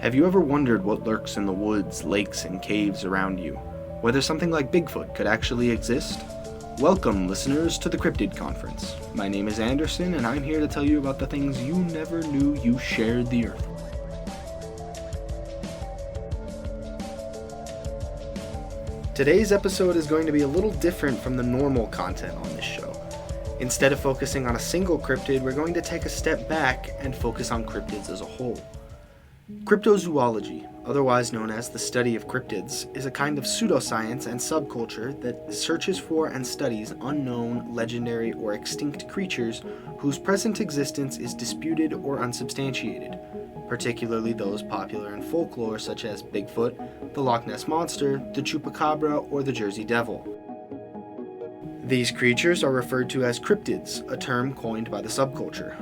Have you ever wondered what lurks in the woods, lakes, and caves around you? Whether something like Bigfoot could actually exist? Welcome, listeners, to the Cryptid Conference. My name is Anderson, and I'm here to tell you about the things you never knew you shared the earth with. Today's episode is going to be a little different from the normal content on this show. Instead of focusing on a single cryptid, we're going to take a step back and focus on cryptids as a whole. Cryptozoology, otherwise known as the study of cryptids, is a kind of pseudoscience and subculture that searches for and studies unknown, legendary, or extinct creatures whose present existence is disputed or unsubstantiated, particularly those popular in folklore such as Bigfoot, the Loch Ness Monster, the Chupacabra, or the Jersey Devil. These creatures are referred to as cryptids, a term coined by the subculture.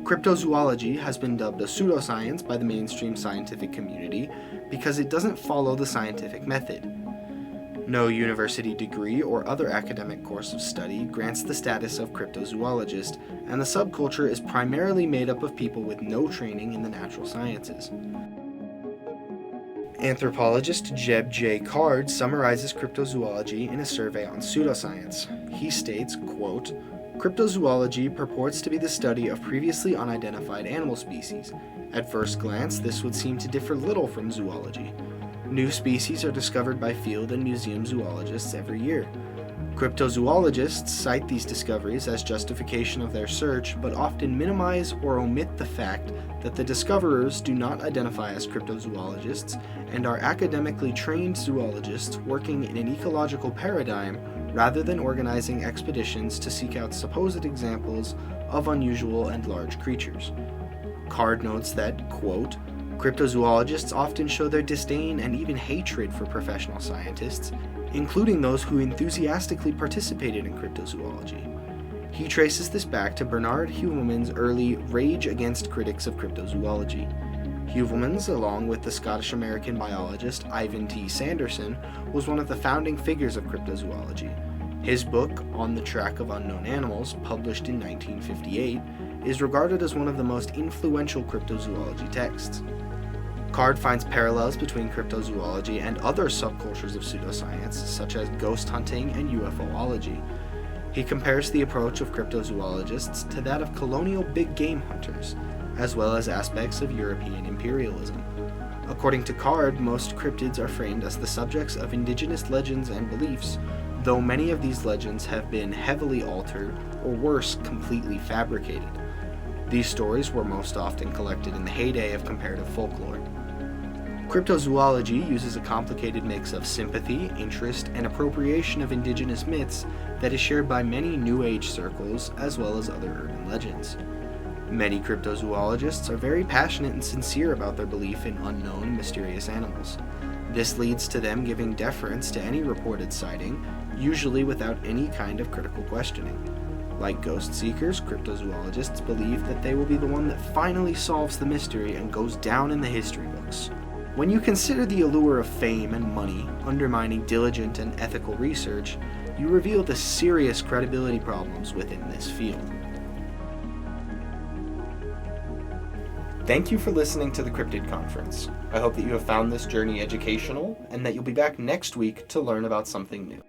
Cryptozoology has been dubbed a pseudoscience by the mainstream scientific community because it doesn't follow the scientific method. No university degree or other academic course of study grants the status of cryptozoologist, and the subculture is primarily made up of people with no training in the natural sciences. Anthropologist Jeb J. Card summarizes cryptozoology in a survey on pseudoscience. He states, quote, "Cryptozoology purports to be the study of previously unidentified animal species. At first glance, this would seem to differ little from zoology. New species are discovered by field and museum zoologists every year. Cryptozoologists cite these discoveries as justification of their search, but often minimize or omit the fact that the discoverers do not identify as cryptozoologists and are academically trained zoologists working in an ecological paradigm rather than organizing expeditions to seek out supposed examples of unusual and large creatures." Card notes that, quote, "Cryptozoologists often show their disdain and even hatred for professional scientists, including those who enthusiastically participated in cryptozoology." He traces this back to Bernard Heuvelmans' early Rage Against Critics of Cryptozoology. Heuvelmans, along with the Scottish-American biologist Ivan T. Sanderson, was one of the founding figures of cryptozoology. His book, On the Track of Unknown Animals, published in 1958, is regarded as one of the most influential cryptozoology texts. Card finds parallels between cryptozoology and other subcultures of pseudoscience, such as ghost hunting and UFOlogy. He compares the approach of cryptozoologists to that of colonial big game hunters, as well as aspects of European imperialism. According to Card, most cryptids are framed as the subjects of indigenous legends and beliefs, though many of these legends have been heavily altered, or worse, completely fabricated. These stories were most often collected in the heyday of comparative folklore. Cryptozoology uses a complicated mix of sympathy, interest, and appropriation of indigenous myths that is shared by many New Age circles as well as other urban legends. Many cryptozoologists are very passionate and sincere about their belief in unknown and mysterious animals. This leads to them giving deference to any reported sighting, usually without any kind of critical questioning. Like ghost seekers, cryptozoologists believe that they will be the one that finally solves the mystery and goes down in the history books. When you consider the allure of fame and money undermining diligent and ethical research, you reveal the serious credibility problems within this field. Thank you for listening to the Cryptid Conference. I hope that you have found this journey educational and that you'll be back next week to learn about something new.